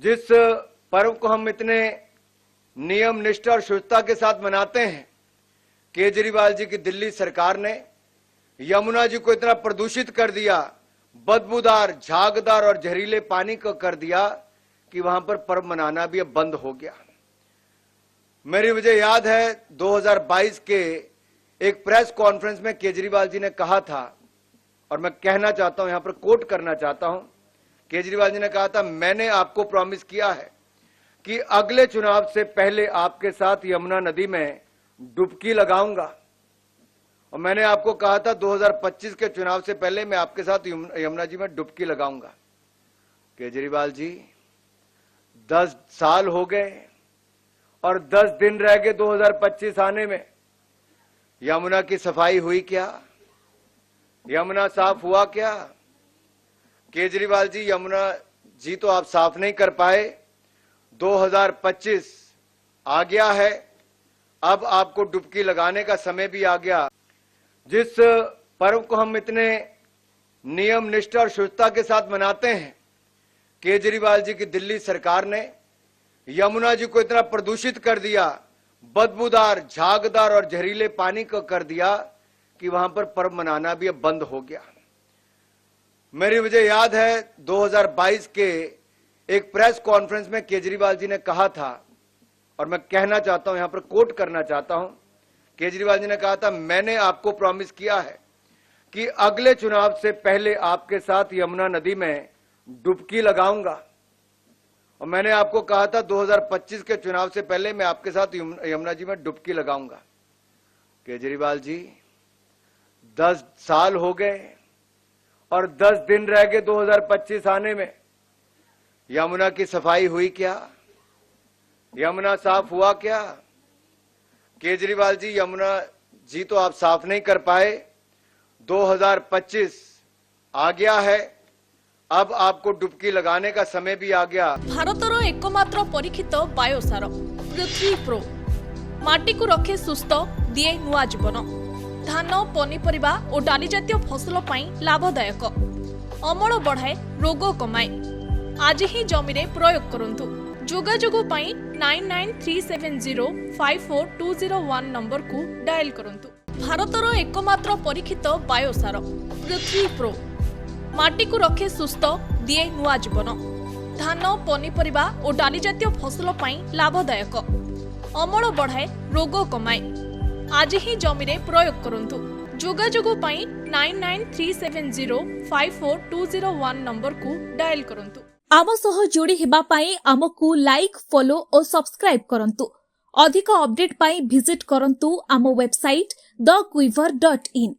जिस पर्व को हम इतने नियम निष्ठा और शुद्धता के साथ मनाते हैं, केजरीवाल जी की दिल्ली सरकार ने यमुना जी को इतना प्रदूषित कर दिया, बदबूदार, झागदार और जहरीले पानी को कर दिया कि वहां पर पर्व मनाना भी अब बंद हो गया। मेरी मुझे याद है 2022 के एक प्रेस कॉन्फ्रेंस में केजरीवाल जी ने कहा था, और मैं कहना चाहता हूं, यहां पर कोट करना चाहता हूं, केजरीवाल जी ने कहा था, मैंने आपको प्रॉमिस किया है कि अगले चुनाव से पहले आपके साथ यमुना नदी में डुबकी लगाऊंगा। और मैंने आपको कहा था 2025 के चुनाव से पहले मैं आपके साथ यमुना जी में डुबकी लगाऊंगा। केजरीवाल जी 10 साल हो गए और 10 दिन रह गए 2025 आने में। यमुना की सफाई हुई क्या? यमुना साफ हुआ क्या? केजरीवाल जी, यमुना जी तो आप साफ नहीं कर पाए। 2025 आ गया है, अब आपको डुबकी लगाने का समय भी आ गया। जिस पर्व को हम इतने नियम निष्ठा और शुद्धता के साथ मनाते हैं, केजरीवाल जी की दिल्ली सरकार ने यमुना जी को इतना प्रदूषित कर दिया, बदबूदार, झागदार और जहरीले पानी को कर दिया कि वहां पर पर्व मनाना भी अब बंद हो गया। मेरी मुझे याद है 2022 के एक प्रेस कॉन्फ्रेंस में केजरीवाल जी ने कहा था, और मैं कहना चाहता हूं, यहां पर कोट करना चाहता हूं, केजरीवाल जी ने कहा था, मैंने आपको प्रॉमिस किया है कि अगले चुनाव से पहले आपके साथ यमुना नदी में डुबकी लगाऊंगा। और मैंने आपको कहा था 2025 के चुनाव से पहले मैं आपके साथ यमुना जी में डुबकी लगाऊंगा। केजरीवाल जी 10 साल हो गए और 10 दिन रह गए 2025 आने में। यमुना की सफाई हुई क्या? यमुना साफ हुआ क्या? केजरीवाल जी, यमुना जी तो आप साफ नहीं कर पाए। 2025 आ गया है, अब आपको डुबकी लगाने का समय भी आ गया। भारतर एकमात्र परीक्षित बायोसार पृथ्वी प्रो माटी को रखे सुस्थ, दिए नुआ जीवन। धान, पनीपरिबा और डाली जातीय फसल पाई लाभदायक, अमल बढ़ाए, रोग कमाए। आज ही जमी रे प्रयोग करंतु। जोगाजोग पाई 9937054201 नंबर को डायल करंतु। भारतर एकमात्र परीक्षित बायोसार पृथ्वी प्रो माटी को रखे सुस्थ, दिए नुआ जीवन। धान, पनीपरिबा और डाली जातीय फसल पाई लाभदायक, अमल बढ़ाए, रोग कमाए। आज ही जमी रे प्रयोग करंतु। जोगाजोग पाई 9937054201 नंबर को डायल करंतु। आम सह जोड़ी हेबा पाई आमकु लाइक, फॉलो और सब्सक्राइब करंतु। अधिक अपडेट पाई विजिट करंतु आम वेबसाइट thequiver.in।